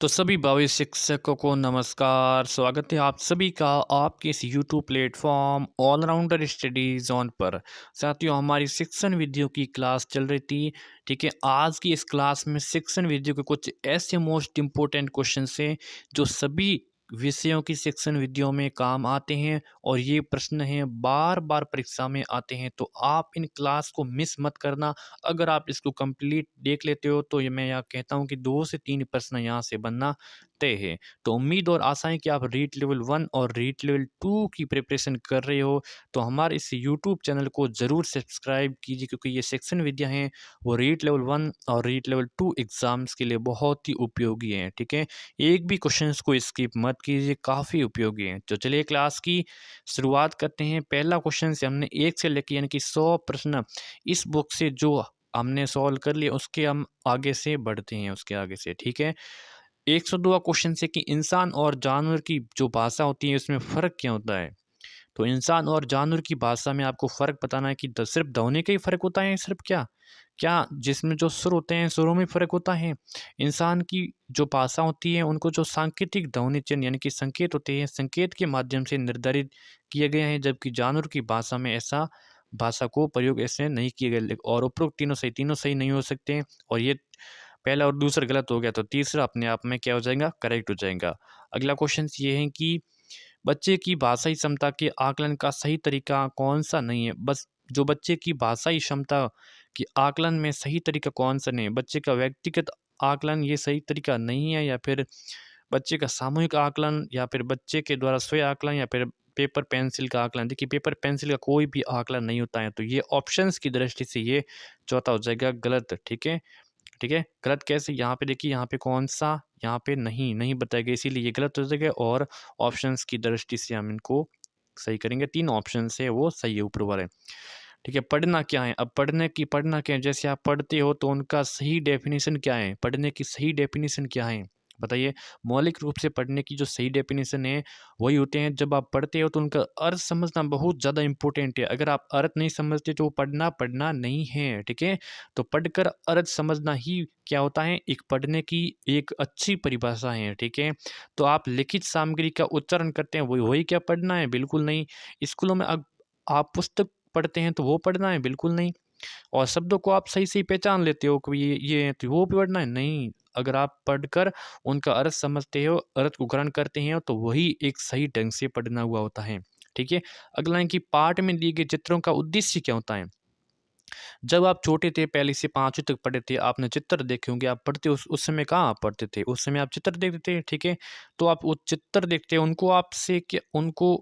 तो सभी भावी शिक्षकों को नमस्कार। स्वागत है आप सभी का आपके इस YouTube platform allrounder study zone पर। साथियों, हमारी शिक्षण विधियों की क्लास चल रही थी। ठीक है, आज की इस क्लास में शिक्षण विधियों के कुछ ऐसे मोस्ट इम्पोर्टेंट क्वेश्चन हैं जो सभी विषयों की शिक्षण विधियों में काम आते हैं और ये प्रश्न हैं बार बार परीक्षा में आते हैं। तो आप इन क्लास को मिस मत करना। अगर आप इसको कंप्लीट देख लेते हो तो ये मैं यहाँ कहता हूँ कि 2 से 3 प्रश्न यहाँ से बनना तय है। तो उम्मीद और आशा है कि आप रीट लेवल 1 और रीट लेवल 2 की प्रिपरेशन कर रहे हो। तो हमारे इस यूट्यूब चैनल को ज़रूर सब्सक्राइब कीजिए, क्योंकि ये शिक्षण विद्या हैं वो रीट लेवल 1 और रीट लेवल 2 एग्ज़ाम्स के लिए बहुत ही उपयोगी हैं। ठीक है, एक भी क्वेश्चन को स्किप मत कीजिए, काफ़ी उपयोगी हैं। तो चलिए क्लास की शुरुआत करते हैं। पहला क्वेश्चन से हमने 1 से लेकर यानी कि 100 प्रश्न इस बुक से जो हमने सॉल्व कर लिया, उसके हम आगे से बढ़ते हैं, उसके आगे से। ठीक है, 102वां क्वेश्चन से कि इंसान और जानवर की जो भाषा होती है उसमें फ़र्क क्या होता है। तो इंसान और जानवर की भाषा में आपको फ़र्क बताना है कि सिर्फ ध्वनि का ही फ़र्क होता है, सिर्फ क्या क्या जिसमें जो सुर होते हैं सुरों में फ़र्क होता है। इंसान की जो भाषा होती है उनको जो सांकेतिक ध्वनि चिन्ह यानी कि संकेत होते हैं, संकेत के माध्यम से निर्धारित किए गए हैं, जबकि जानवर की भाषा में ऐसा भाषा को प्रयोग ऐसे नहीं किए गए। और उपरोक्त तीनों सही नहीं हो सकते हैं। और ये पहला और दूसरा गलत हो गया तो तीसरा अपने आप में क्या हो जाएगा, करेक्ट हो जाएगा। अगला क्वेश्चन ये है कि बच्चे की भाषाई क्षमता के आकलन का सही तरीका कौन सा नहीं है। बस जो बच्चे की भाषाई क्षमता के आकलन में सही तरीका कौन सा नहीं है, बच्चे का व्यक्तिगत आकलन ये सही तरीका नहीं है, या फिर बच्चे का सामूहिक आकलन, या फिर बच्चे के द्वारा स्वयं आकलन, या फिर पेपर पेंसिल का आकलन। देखिए, पेपर पेंसिल का कोई भी आकलन नहीं होता है, तो ये ऑप्शंस की दृष्टि से ये चौथा हो जाएगा गलत। ठीक है, ठीक है, गलत कैसे, यहाँ पे देखिए, यहाँ पे कौन सा, यहाँ पे नहीं नहीं बताया गया, इसीलिए ये गलत हो जाएगा। और ऑप्शंस की दृष्टि से हम इनको सही करेंगे। 3 ऑप्शन है वो सही है, ऊपर वाले। ठीक है, पढ़ना क्या है। अब पढ़ना क्या है, जैसे आप पढ़ते हो तो उनका सही डेफिनेशन क्या है, पढ़ने की सही डेफिनेशन क्या है बताइए। मौलिक रूप से पढ़ने की जो सही डेफिनेशन है वही होते हैं, जब आप पढ़ते हो तो उनका अर्थ समझना बहुत ज़्यादा इंपॉर्टेंट है। अगर आप अर्थ नहीं समझते तो वो पढ़ना पढ़ना नहीं है। ठीक है, तो पढ़कर अर्थ समझना ही क्या होता है, एक पढ़ने की एक अच्छी परिभाषा है। ठीक है, तो आप लिखित सामग्री का उच्चारण करते हैं वही वही क्या पढ़ना है, बिल्कुल नहीं। स्कूलों में अब आप पुस्तक पढ़ते हैं तो वो पढ़ना है, बिल्कुल नहीं। और शब्दों को आप सही-सही पहचान लेते हो कि ये है, तो वो भी पढ़ना है, नहीं। अगर आप पढ़कर उनका अर्थ समझते हो, अर्थ को ग्रहण करते हैं, तो वही एक सही ढंग से पढ़ना हुआ होता है। ठीक है? अगला है कि पाठ में दिए गए चित्रों का उद्देश्य क्या होता है? जब आप छोटे थे, पहली से 5वीं तक पढ़े थे, आपने चित्र देखे होंगे, आप पढ़ते उस समय कहाँ आप पढ़ते थे? उस समय आप चित्र देखते थे, ठीक है? तो आप वो चित्र देखते हैं, उनको आपसे क्या उनको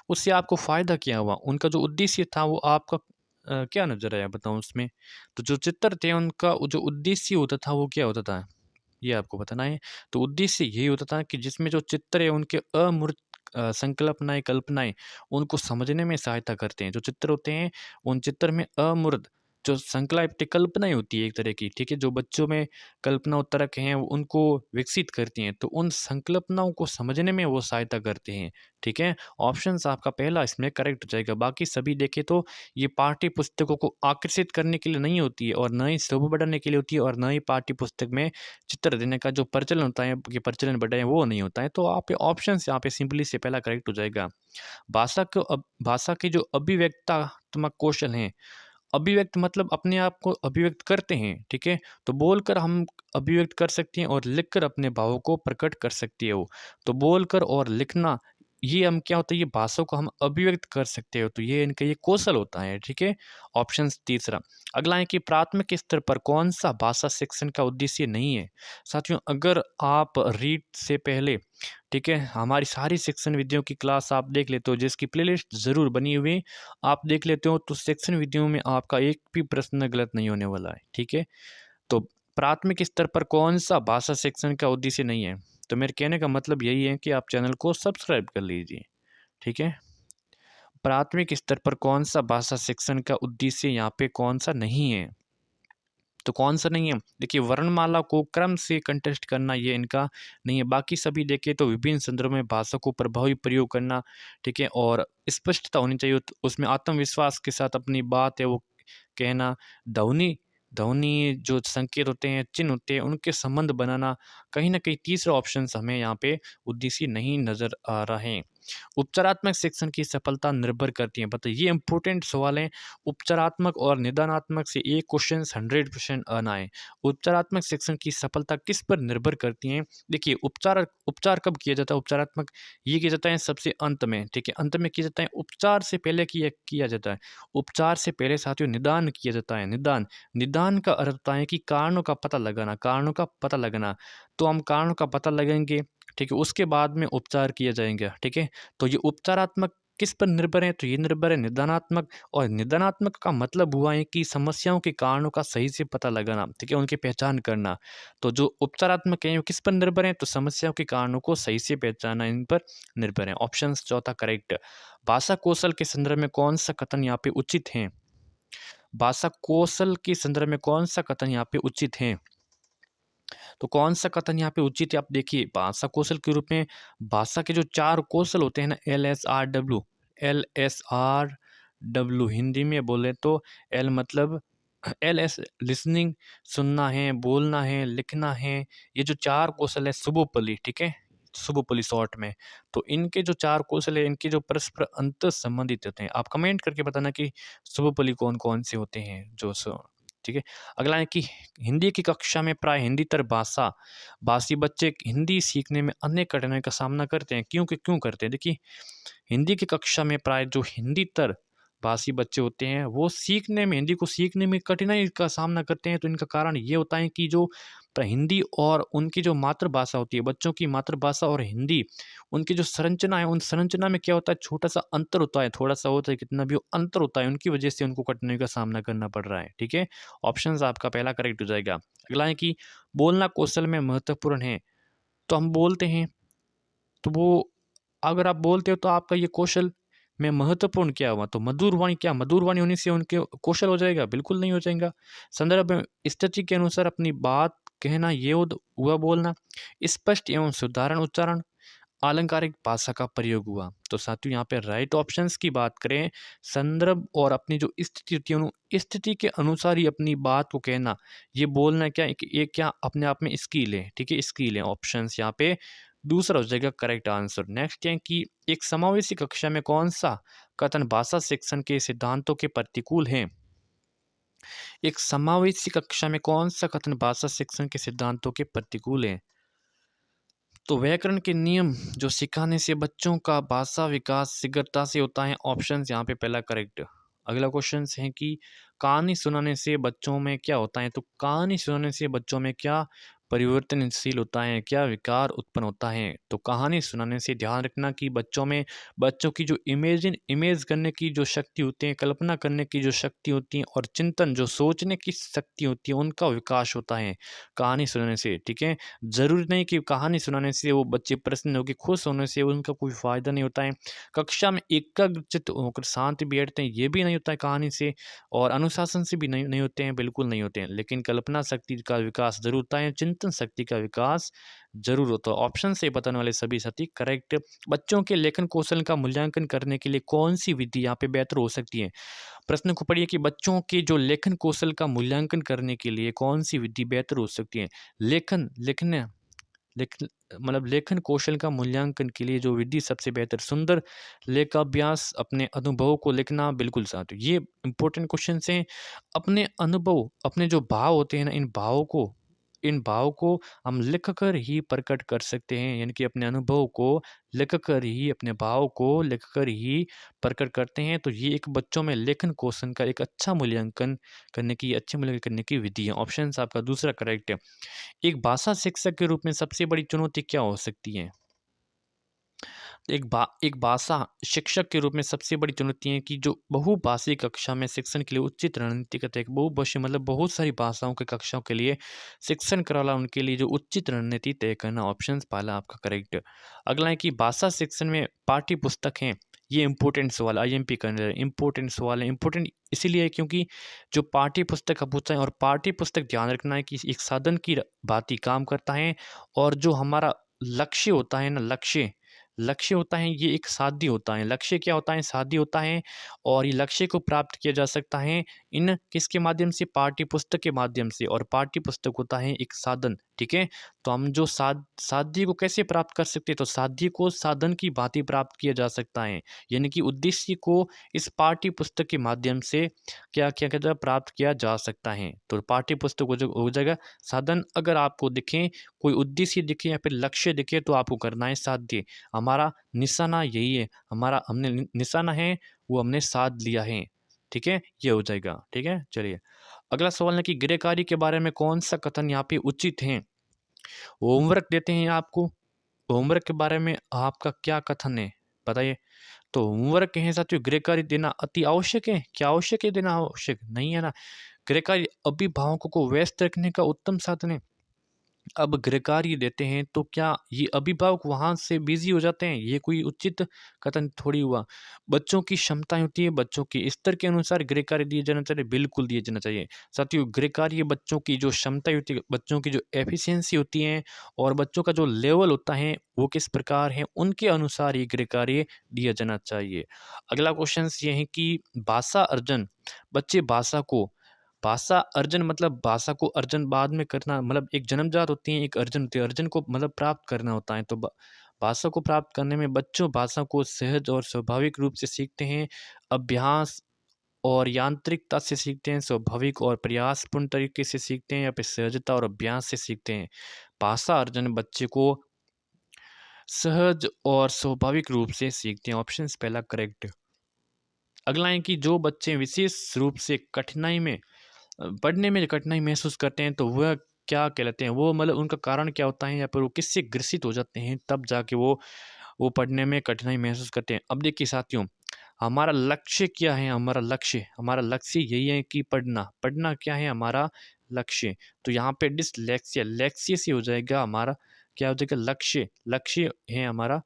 उससे आपको फ़ायदा क्या हुआ? उनका जो उद्देश्य था वो आपका क्या नज़र आया बताऊँ उसमें? तो जो चित्र थे उनका वो जो उद्देश्य होता था वो क्या होता था? ये आपको बताना है। तो उद्देश्य यही होता था कि जिसमें जो चित्र है उनके अमूर्त संकल्पनाएँ, कल्पनाएँ उनको समझने में सहायता करते हैं। जो चित्र होते हैं, उन चित्र में अमूर्त जो संकल्प कल्पनाएँ होती है एक तरह की, ठीक है? जो बच्चों में कल्पना उत्तरक हैं, वो उनको विकसित करती हैं। तो उन संकल्पनाओं को समझने में वो सहायता करते हैं, ठीक है? ऑप्शंस आपका पहला इसमें करेक्ट हो जाएगा। बाकी सभी देखें तो ये पाठ्य पुस्तकों को आकर्षित करने के लिए नहीं होती है, और ना ही शोभा बढ़ाने के लिए होती है, और ना ही पाठ्य पुस्तक में चित्र देने का जो प्रचलन होता है, कि प्रचलन बढ़ाएँ, वो नहीं होता है। तो आप ऑप्शंस यहाँ पे सिंपली से पहला करेक्ट हो जाएगा। भाषा के जो अभिव्यक्तात्मक कौशल हैं, अभिव्यक्त मतलब अपने आप को अभिव्यक्त करते हैं, ठीक है? तो बोलकर हम अभिव्यक्त कर सकते हैं और लिखकर अपने भावों को प्रकट कर सकती है वो। तो बोलकर और लिखना ये हम क्या होता है, ये भाषा को हम अभिव्यक्त कर सकते हो, तो ये इनका ये कौशल होता है, ठीक है? ऑप्शन तीसरा। अगला है कि प्राथमिक स्तर पर कौन-सा भाषा शिक्षण का उद्देश्य नहीं है? साथियों, अगर आप रीट से पहले, ठीक है, हमारी सारी शिक्षण विधियों की क्लास आप देख लेते हो, जिसकी प्लेलिस्ट ज़रूर बनी हुई है, आप देख लेते हो, तो शिक्षण विधियों में आपका एक भी प्रश्न गलत नहीं होने वाला है, ठीक है? तो प्राथमिक स्तर पर कौन-सा भाषा शिक्षण का उद्देश्य नहीं है? तो मेरे कहने का मतलब यही है कि आप चैनल को सब्सक्राइब कर लीजिए, ठीक है? प्राथमिक स्तर पर कौन-सा भाषा शिक्षण का उद्देश्य यहाँ पे कौन-सा नहीं है? तो कौन-सा नहीं है? देखिए, वर्णमाला को क्रम से कंटेस्ट करना ये इनका नहीं है। बाकी सभी देखें तो विभिन्न संदर्भों में भाषा को प्रभावी प्रयोग करना, ठीक है? और स्पष्टता होनी चाहिए, उसमें आत्मविश्वास के साथ अपनी बात है वो कहना, ध्वनि ध्वनि जो संकेत होते हैं, चिन्ह होते हैं, उनके संबंध बनाना, कहीं न कहीं तीसरा ऑप्शन हमें यहाँ पे उद्देश्य नहीं नज़र आ रहा है। उपचारात्मक शिक्षण की सफलता निर्भर करती है, बताइए ये इंपॉर्टेंट सवाल है। उपचारात्मक और निदानात्मक से एक क्वेश्चन 100% आना है। उपचारात्मक शिक्षण की सफलता किस पर निर्भर करती है? देखिए, उपचार उपचार कब किया जाता है? उपचारात्मक ये किया जाता है सबसे अंत में, ठीक है, अंत में किया जाता है। उपचार से पहले किया जाता है। उपचार से पहले साथियों निदान किया जाता है। निदान निदान का अर्थ होता है कि कारणों का पता लगाना, कारणों का पता लगाना। तो हम कारणों का पता लगाएंगे, ठीक है, उसके बाद में उपचार किया जाएगा, ठीक है। तो ये उपचारात्मक किस पर निर्भर है? तो ये निर्भर है निदानात्मक। और निदानात्मक का मतलब हुआ है कि समस्याओं के कारणों का सही से पता लगाना, ठीक है, उनकी पहचान करना। तो जो उपचारात्मक है वो किस पर निर्भर है? तो समस्याओं के कारणों को सही से पहचानना इन पर निर्भर है। ऑप्शन चौथा करेक्ट। भाषा कौशल के संदर्भ में कौन सा कथन यहाँ पे उचित है? भाषा कौशल के संदर्भ में कौन सा कथन यहाँ पे उचित है? तो कौन सा कथन यहाँ पे उचित है? आप देखिए, भाषा कौशल के रूप में भाषा के जो 4 कौशल होते हैं ना, LSRW हिंदी में बोले तो एल मतलब LS लिसनिंग, सुनना है, बोलना है, लिखना है। ये जो 4 कौशल है शुभोपली, ठीक है? शुभोपली शॉर्ट में। तो इनके जो 4 कौशल है, इनके जो परस्पर अंतर संबंधित होते हैं। आप कमेंट करके बताना कि शुभोपली कौन-कौन से होते हैं जो ठीक है? अगला है कि हिंदी की कक्षा में प्राय हिंदीतर भाषी बच्चे हिंदी सीखने में अनेक कठिनाई का सामना करते हैं। क्यों करते हैं? देखिए, हिंदी की कक्षा में प्राय जो हिंदीतर भाषी बच्चे होते हैं, वो हिंदी को सीखने में कठिनाई का सामना करते हैं। तो इनका कारण ये होता है कि जो हिंदी और उनकी जो मातृभाषा होती है, बच्चों की मातृभाषा और हिंदी, उनकी जो संरचना है, उन संरचना में क्या होता है, छोटा-सा अंतर होता है, थोड़ा-सा होता है, कितना भी हो अंतर होता है, उनकी वजह से उनको कठिनाई का सामना करना पड़ रहा है, ठीक है? ऑप्शंस आपका पहला करेक्ट हो जाएगा। अगला है कि बोलना कौशल में महत्वपूर्ण है। तो हम बोलते हैं, तो वो अगर आप बोलते हो तो आपका ये कौशल में महत्वपूर्ण क्या हुआ? तो मधुर वाणी होने से उनके कौशल हो जाएगा? बिल्कुल नहीं हो जाएगा। संदर्भ में स्थिति के अनुसार अपनी बात कहना, ये हुआ बोलना। स्पष्ट एवं साधारण उच्चारण, अलंकारिक भाषा का प्रयोग हुआ। तो साथियों, यहाँ पे राइट ऑप्शंस की बात करें, संदर्भ और अपनी जो स्थिति होती है, स्थिति के अनुसार ही अपनी बात को कहना, ये बोलना क्या ये क्या अपने आप में स्किल है, ठीक है, स्किल है। ऑप्शंस यहाँ पे दूसरा हो जाएगा करेक्ट आंसर। नेक्स्ट है कि एक समावेशी कक्षा में कौन सा कथन भाषा शिक्षण के सिद्धांतों के प्रतिकूल है? एक समावेशी कक्षा में कौन सा कथन भाषा शिक्षण के सिद्धांतों के प्रतिकूल है? तो व्याकरण के नियम जो सिखाने से बच्चों का भाषा विकास शीघ्रता से होता है। ऑप्शंस यहाँ पे पहला करेक्ट। अगला क्वेश्चन है कि कहानी सुनाने से बच्चों में क्या होता है? तो कहानी सुनाने से बच्चों में क्या परिवर्तनशील होता है, क्या विकार उत्पन्न होता है? तो कहानी सुनाने से ध्यान रखना कि बच्चों की जो इमेज करने की जो शक्ति होती है, कल्पना करने की जो शक्ति होती है, और चिंतन जो सोचने की शक्ति होती है, उनका विकास होता है कहानी सुनाने से, ठीक है। ज़रूरी नहीं कि कहानी सुनाने से वो बच्चे प्रसन्न होकर खुश होने से उनका कोई फ़ायदा नहीं होता है। कक्षा में एकाग्रचित्त होकर शांति बैठते हैं, ये भी नहीं होता है कहानी से, और अनुशासन से भी नहीं होते हैं, बिल्कुल नहीं होते हैं। लेकिन कल्पना शक्ति का विकास ज़रूर होता है, चिंतन शक्ति का विकास ज़रूर होता है। ऑप्शन से बताने वाले सभी साथी करेक्ट। बच्चों के लेखन कौशल का मूल्यांकन करने के लिए कौन सी विधि यहाँ पे बेहतर हो सकती है? प्रश्न को पढ़िए कि बच्चों के जो लेखन कौशल का मूल्यांकन करने के लिए कौन सी विधि बेहतर हो सकती है? लेखन लिखने लेख मतलब लेखन कौशल का मूल्यांकन के लिए जो विधि सबसे बेहतर, सुंदर लेखाभ्यास, अपने अनुभवों को लिखना, बिल्कुल साथ ये इंपॉर्टेंट क्वेश्चन हैं। अपने अनुभव, अपने जो भाव होते हैं ना, इन भाव को हम लिख कर ही प्रकट कर सकते हैं, यानी कि अपने अनुभव को लिख कर ही, अपने भाव को लिख कर ही प्रकट करते हैं। तो ये एक बच्चों में लेखन कौशल का एक अच्छा मूल्यांकन अच्छे मूल्यांकन करने की विधि है। ऑप्शन आपका दूसरा करेक्ट है। एक भाषा शिक्षक के रूप में सबसे बड़ी चुनौती क्या हो सकती है? एक भाषा शिक्षक के रूप में सबसे बड़ी चुनौती है कि जो बहुभाषी कक्षा में शिक्षण के लिए उचित रणनीतिगत एक बहुभाषी मतलब बहुत सारी भाषाओं के कक्षाओं के लिए शिक्षण कराना, उनके लिए जो उचित रणनीति तय करना। ऑप्शन पहला आपका करेक्ट। अगला है कि भाषा शिक्षण में पाठ्य पुस्तक हैं। ये इंपॉर्टेंट सवाल, IMP का इंपॉर्टेंट सवाल है। इंपॉर्टेंट इसीलिए है क्योंकि जो पाठ्य पुस्तक का पूछा है, और पाठ्य पुस्तक ध्यान रखना है कि एक साधन की भांति काम करता है, और जो हमारा लक्ष्य होता है ना, लक्ष्य होता है, ये एक साध्य होता है। लक्ष्य क्या होता है? साध्य होता है, और ये लक्ष्य को प्राप्त किया जा सकता है इन किसके माध्यम से? पाठ्य पुस्तक के माध्यम से। और पाठ्य पुस्तक होता है एक साधन, ठीक है। तो हम जो साध्य को कैसे प्राप्त कर सकते हैं? तो साध्य को साधन की भांति प्राप्त किया जा सकता है, यानी कि उद्देश्य को इस पाठ्य पुस्तक के माध्यम से क्या क्या कहता है प्राप्त किया जा सकता है। तो पाठ्य पुस्तक हो जाएगा साधन। अगर आपको दिखे, कोई उद्देश्य दिखे या फिर लक्ष्य दिखे, तो आपको करना है साध्य। हमारा निशाना यही है, हमारा हमने निशाना है वो हमने साध लिया है, ठीक है, ये हो जाएगा, ठीक है। चलिए अगला सवाल है कि गृह कार्य के बारे में कौन सा कथन यहाँ पे उचित है? होमवर्क देते हैं आपको, होमवर्क के बारे में आपका क्या कथन है, बताइए। तो होमवर्क है साथियों, गृह कार्य देना अति आवश्यक है? क्या आवश्यक है देना? आवश्यक नहीं है ना। गृह कार्य अभिभावकों को व्यस्त रखने का उत्तम साधन है। अब गृह कार्य देते हैं तो क्या ये अभिभावक वहाँ से बिजी हो जाते हैं? ये कोई उचित कथन थोड़ी हुआ। बच्चों की क्षमताएं होती है, बच्चों के स्तर के अनुसार गृह कार्य दिए जाना चाहिए, बिल्कुल दिए जाना चाहिए। साथियों गृह कार्य बच्चों की जो क्षमताएं होती है, बच्चों की जो एफिशिएंसी होती है और बच्चों का जो लेवल होता है वो किस प्रकार है, उनके अनुसार ये गृह कार्य दिया जाना चाहिए। अगला क्वेश्चन ये है कि भाषा अर्जन, बच्चे भाषा अर्जन मतलब भाषा को अर्जन बाद में करना, मतलब एक जन्मजात होती है, एक अर्जन होती है, अर्जन को मतलब प्राप्त करना होता है। तो भाषा को प्राप्त करने में बच्चों भाषा को सहज और स्वाभाविक रूप से सीखते हैं, अभ्यास और यांत्रिकता से सीखते हैं, स्वाभाविक और प्रयासपूर्ण तरीके से सीखते हैं, या फिर सहजता और अभ्यास से सीखते हैं। भाषा अर्जन बच्चे को सहज और स्वाभाविक रूप से सीखते हैं, ऑप्शन पहला करेक्ट। अगला है कि जो बच्चे विशेष रूप से कठिनाई में पढ़ने में कठिनाई महसूस करते हैं, तो वह क्या कहलाते हैं? वो मतलब उनका कारण क्या होता है, या फिर वो किससे ग्रसित हो जाते हैं तब जाके वो पढ़ने में कठिनाई महसूस करते हैं। अब देखिए साथियों, हमारा लक्ष्य क्या है? हमारा लक्ष्य यही है कि पढ़ना क्या है हमारा लक्ष्य। तो यहाँ पे डिसलेक्सिया, लेक्सिया से हो जाएगा हमारा, क्या हो जाएगा? लक्ष्य। लक्ष्य है हमारा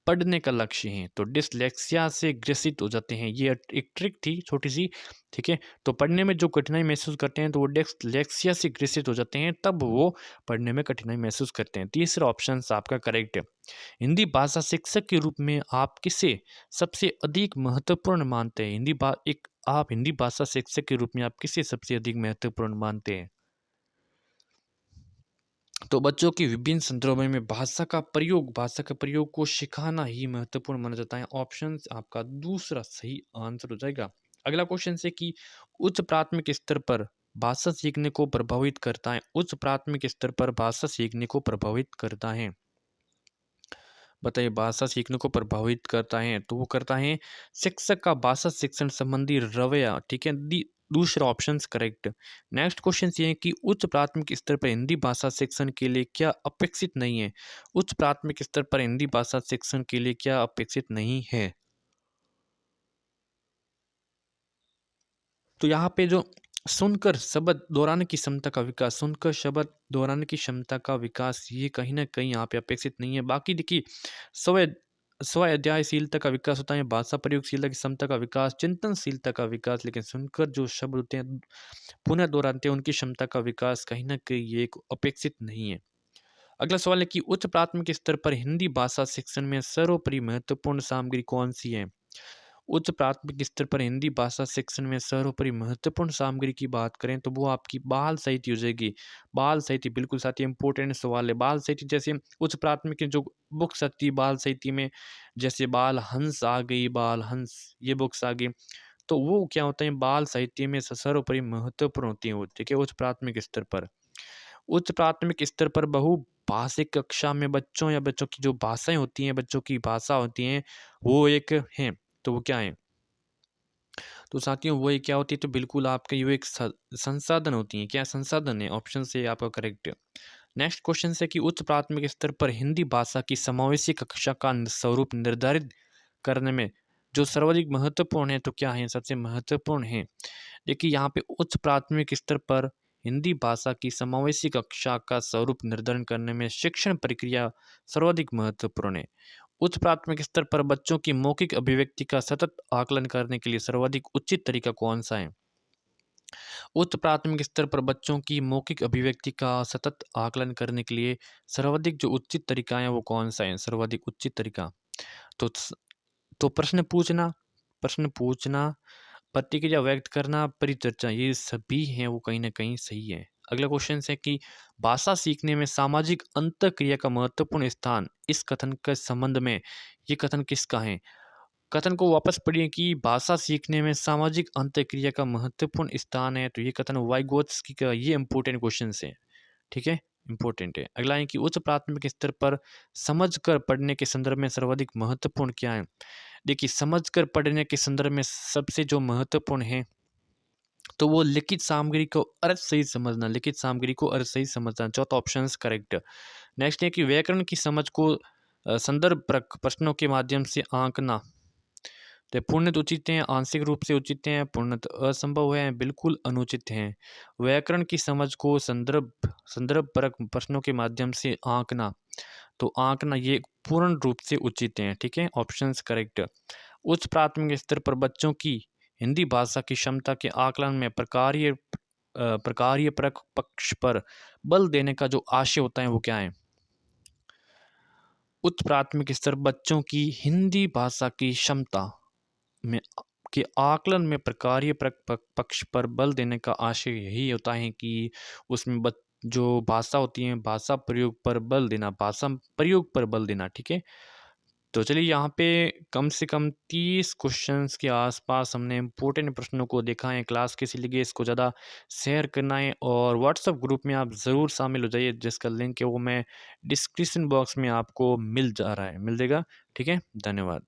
पढ़ने का लक्ष्य है, तो डिसलेक्सिया से ग्रसित हो जाते हैं। ये एक ट्रिक थी छोटी सी, ठीक है। तो पढ़ने में जो कठिनाई महसूस करते हैं, तो वो डिसलेक्सिया से ग्रसित हो जाते हैं, तब वो पढ़ने में कठिनाई महसूस करते हैं। तीसरा ऑप्शन आपका करेक्ट है। हिंदी भाषा शिक्षक के रूप में आप किसे सबसे अधिक महत्वपूर्ण मानते हैं? आप हिंदी भाषा शिक्षक के रूप में आप किसे सबसे अधिक महत्वपूर्ण मानते हैं? तो बच्चों की विभिन्न संदर्भों में भाषा का प्रयोग को सिखाना ही महत्वपूर्ण माना जाता है। ऑप्शन आपका दूसरा सही आंसर हो जाएगा। अगला क्वेश्चन से कि उच्च प्राथमिक स्तर पर भाषा सीखने को प्रभावित करता है, उच्च प्राथमिक स्तर पर भाषा सीखने को प्रभावित करता है, बताइए। भाषा सीखने को प्रभावित करता है तो वो करता है शिक्षक का भाषा शिक्षण संबंधी रवैया, ठीक है। दूसरा ऑप्शन करेक्ट। नेक्स्ट क्वेश्चन ये है कि उच्च प्राथमिक स्तर पर हिंदी भाषा शिक्षण के लिए क्या अपेक्षित नहीं है? उच्च प्राथमिक स्तर पर हिंदी भाषा शिक्षण के लिए क्या अपेक्षित नहीं है? तो यहाँ पे जो सुनकर शब्द दोहराने की क्षमता का विकास, सुनकर शब्द दोहराने की क्षमता का विकास, ये कहीं ना कहीं यहाँ पे अपेक्षित नहीं है। बाकी देखिए स्व स्व अध्यायशीलता का विकास होता है, भाषा प्रयोगशीलता की क्षमता का विकास, चिंतनशीलता का विकास, लेकिन सुनकर जो शब्द होते हैं पुनः दोहराते हैं उनकी क्षमता का विकास कहीं ना कहीं ये एक अपेक्षित नहीं है। अगला सवाल है कि उच्च प्राथमिक स्तर पर हिंदी भाषा शिक्षण में सर्वोपरि महत्वपूर्ण सामग्री कौन सी है? उच्च प्राथमिक स्तर पर हिंदी भाषा शिक्षण में सर्वोपरि महत्वपूर्ण सामग्री की बात करें तो वो आपकी बाल साहित्य हो जाएगी। बाल साहित्य बिल्कुल साथी इंपॉर्टेंट सवाल है। बाल साहित्य जैसे उच्च प्राथमिक की जो बुक्स आती है बाल साहित्य में, जैसे बाल हंस आ गई, बाल हंस ये बुक्स आ गई, तो वो क्या होता है बाल साहित्य में सर्वोपरि महत्वपूर्ण होती है वो, ठीक है, उच्च प्राथमिक स्तर पर। उच्च प्राथमिक स्तर पर बहुभाषिक कक्षा में बच्चों या बच्चों की जो भाषाएं होती हैं, बच्चों की भाषा होती हैं, वो एक हैं, तो वो क्या है? तो साथियों वो ये क्या होती है? तो बिल्कुल आपका ये एक संसाधन होती है। क्या संसाधन है? ऑप्शन से आपका करेक्ट है। नेक्स्ट क्वेश्चन है कि उच्च प्राथमिक स्तर पर हिंदी भाषा की समावेशी कक्षा का स्वरूप निर्धारित करने में जो सर्वाधिक महत्वपूर्ण है, तो क्या है? सबसे महत्वपूर्ण है, देखिए यहाँ पे उच्च प्राथमिक स्तर पर हिंदी भाषा की समावेशी कक्षा का स्वरूप निर्धारण करने में शिक्षण प्रक्रिया सर्वाधिक महत्वपूर्ण है। उच्च प्राथमिक स्तर पर बच्चों की मौखिक अभिव्यक्ति का सतत आकलन करने के लिए सर्वाधिक उचित तरीका कौन सा है? उच्च प्राथमिक स्तर पर बच्चों की मौखिक अभिव्यक्ति का सतत आकलन करने के लिए सर्वाधिक जो उचित तरीका है वो कौन सा है? सर्वाधिक उचित तरीका, तो तो प्रश्न पूछना प्रतिक्रिया व्यक्त करना, परिचर्चा, ये सभी हैं वो कहीं न कहीं सही है। अगला क्वेश्चन है कि भाषा सीखने में सामाजिक अंतःक्रिया का महत्वपूर्ण स्थान, इस कथन के संबंध में ये कथन किसका है? कथन को वापस पढ़िए कि भाषा सीखने में सामाजिक अंतःक्रिया का महत्वपूर्ण स्थान है, तो ये कथन वाइगोत्स्की का, ये इंपॉर्टेंट क्वेश्चन है, ठीक है? इंपॉर्टेंट है। अगला है कि उच्च प्राथमिक स्तर पर समझकर पढ़ने के संदर्भ में सर्वाधिक महत्वपूर्ण क्या है? देखिए, समझकर पढ़ने के संदर्भ में सबसे जो महत्वपूर्ण है, तो वो लिखित सामग्री को अर्थ सही समझना, लिखित सामग्री को अर्थ सही समझना। चौथा ऑप्शन करेक्ट। नेक्स्ट है कि व्याकरण की समझ को संदर्भ प्रश्नों के माध्यम से आंकना, तो पूर्णत उचित हैं, आंशिक रूप से उचित हैं, पूर्णत असंभव है, बिल्कुल अनुचित हैं। व्याकरण की समझ को संदर्भ परक प्रश्नों के माध्यम से आंकना, तो आंकना ये पूर्ण रूप से उचित हैं, ठीक है? Options correct. उच्च प्राथमिक स्तर पर बच्चों की हिंदी भाषा की क्षमता के आकलन में प्रकार्य परक पक्ष पर बल देने का जो आशय होता है वो क्या है? उच्च प्राथमिक स्तर बच्चों की हिंदी भाषा की क्षमता में के आकलन में प्रकार्य पक्ष पर बल देने का आशय यही होता है कि उसमें जो भाषा होती है, भाषा प्रयोग पर बल देना, भाषा प्रयोग पर बल देना, ठीक है? तो चलिए, यहाँ पे कम से कम 30 क्वेश्चंस के आसपास हमने इम्पोर्टेंट प्रश्नों को देखा है। क्लास कैसी लगी इसको ज़्यादा शेयर करना है और व्हाट्सएप ग्रुप में आप ज़रूर शामिल हो जाइए, जिसका लिंक है वो मैं डिस्क्रिप्शन बॉक्स में आपको मिल जाएगा, ठीक है? धन्यवाद।